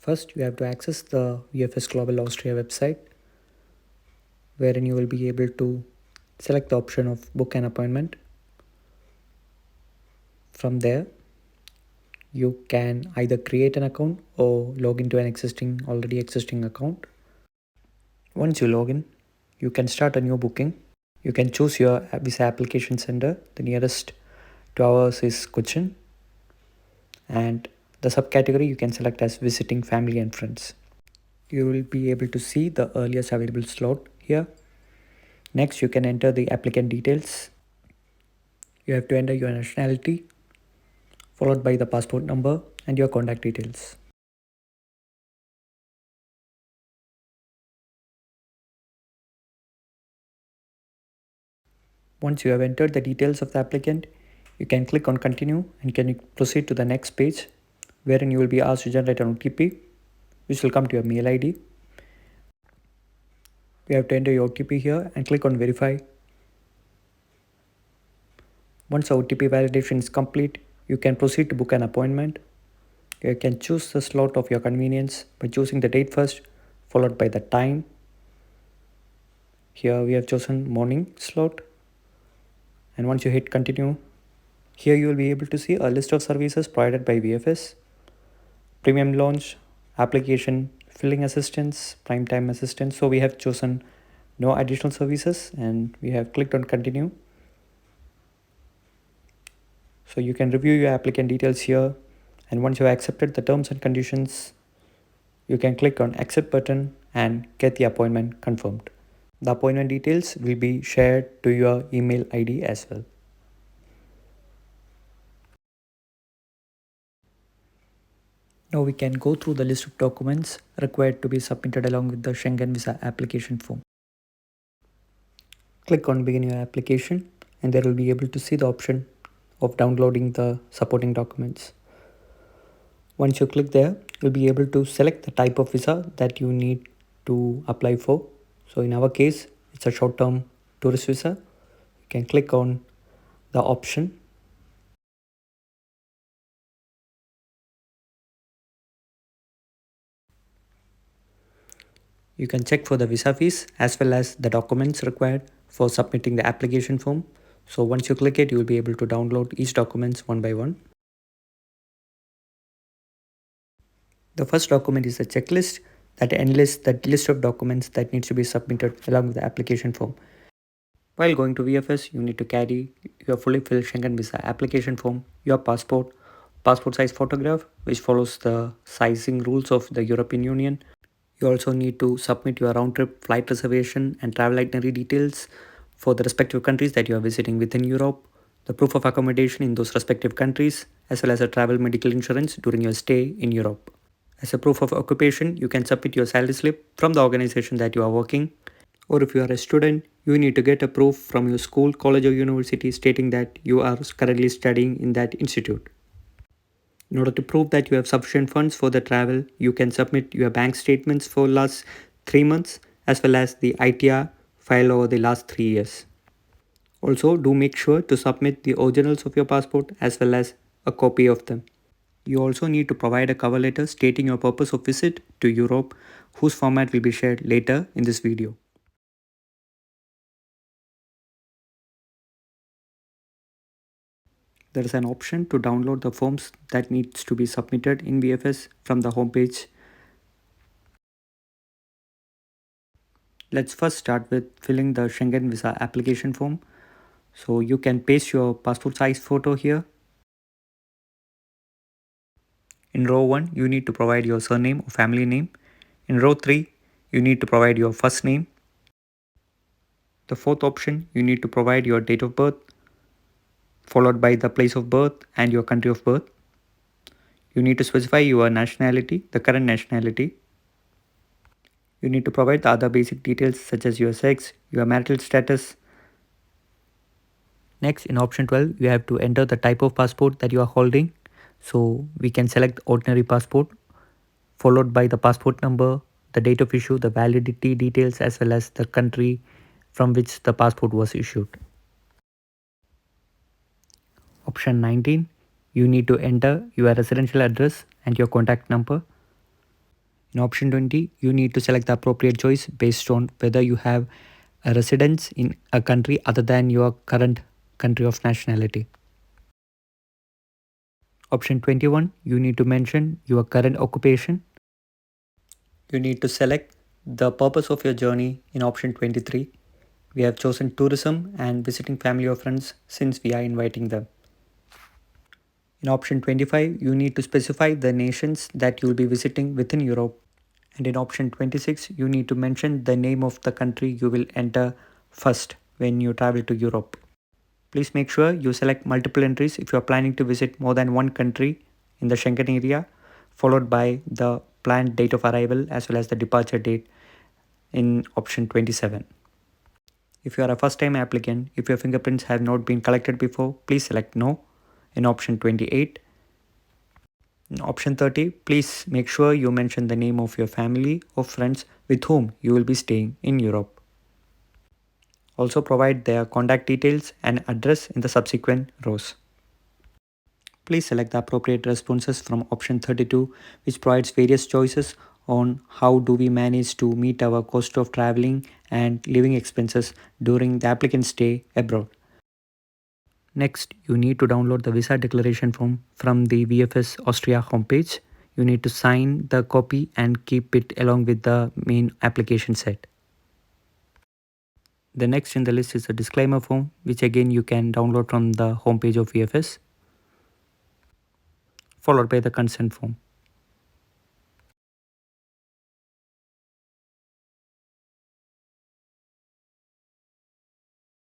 First, you have to access the VFS Global Austria website, wherein you will be able to select the option of book an appointment. From there, you can either create an account or log into an already existing account. Once you log in, you can start a new booking. You can choose your visa application center. The nearest to ours is Cochin, and the subcategory you can select as visiting family and friends. You will be able to see the earliest available slot here. Next, you can enter the applicant details. You have to enter your nationality, followed by the passport number and your contact details. Once you have entered the details of the applicant, you can click on continue and can proceed to the next page, wherein you will be asked to generate an OTP, which will come to your mail ID. You have to enter your OTP here and click on verify. Once the OTP validation is complete, you can proceed to book an appointment. You can choose the slot of your convenience by choosing the date first, followed by the time. Here we have chosen morning slot. And once you hit continue, here you will be able to see a list of services provided by VFS: premium launch, application, filling assistance, prime time assistance. So we have chosen no additional services and we have clicked on continue. So you can review your applicant details here, and once you have accepted the terms and conditions, you can click on accept button and get the appointment confirmed. The appointment details will be shared to your email ID as well. Now we can go through the list of documents required to be submitted along with the Schengen visa application form. Click on begin your application and there will be able to see the option of downloading the supporting documents. Once you click there, you'll be able to select the type of visa that you need to apply for. So in our case, it's a short-term tourist visa. You can click on the option. You can check for the visa fees as well as the documents required for submitting the application form. So once you click it, you will be able to download each documents one by one. The first document is a checklist that enlists the list of documents that needs to be submitted along with the application form. While going to VFS, you need to carry your fully filled Schengen visa application form, your passport, passport size photograph, which follows the sizing rules of the European Union. You also need to submit your round trip flight reservation and travel itinerary details for the respective countries that you are visiting within Europe, the proof of accommodation in those respective countries, as well as a travel medical insurance during your stay in Europe. As a proof of occupation, you can submit your salary slip from the organization that you are working. Or if you are a student, you need to get a proof from your school, college or university stating that you are currently studying in that institute. In order to prove that you have sufficient funds for the travel, you can submit your bank statements for last 3 months as well as the ITR file over the last 3 years. Also, do make sure to submit the originals of your passport as well as a copy of them. You also need to provide a cover letter stating your purpose of visit to Europe, whose format will be shared later in this video. There is an option to download the forms that needs to be submitted in VFS from the homepage. Let's first start with filling the Schengen visa application form. So you can paste your passport size photo here. In row 1, you need to provide your surname or family name. In row 3, you need to provide your first name. The fourth option, you need to provide your date of birth, followed by the place of birth and your country of birth. You need to specify your nationality, the current nationality. You need to provide the other basic details such as your sex, your marital status. Next, in option 12, you have to enter the type of passport that you are holding. So we can select ordinary passport, followed by the passport number, the date of issue, the validity details, as well as the country from which the passport was issued. Option 19, you need to enter your residential address and your contact number. In option 20, you need to select the appropriate choice based on whether you have a residence in a country other than your current country of nationality. Option 21, you need to mention your current occupation. You need to select the purpose of your journey in option 23. We have chosen tourism and visiting family or friends since we are inviting them. In option 25, you need to specify the nations that you will be visiting within Europe. And in option 26, you need to mention the name of the country you will enter first when you travel to Europe. Please make sure you select multiple entries if you are planning to visit more than one country in the Schengen area, followed by the planned date of arrival as well as the departure date in option 27. If you are a first time applicant, if your fingerprints have not been collected before, please select no in option 28. In option 30, please make sure you mention the name of your family or friends with whom you will be staying in Europe. Also provide their contact details and address in the subsequent rows. Please select the appropriate responses from option 32, which provides various choices on how do we manage to meet our cost of traveling and living expenses during the applicant's stay abroad. Next, you need to download the visa declaration form from the VFS Austria homepage. You need to sign the copy and keep it along with the main application set. The next in the list is a disclaimer form, which again you can download from the homepage of VFS, followed by the consent form.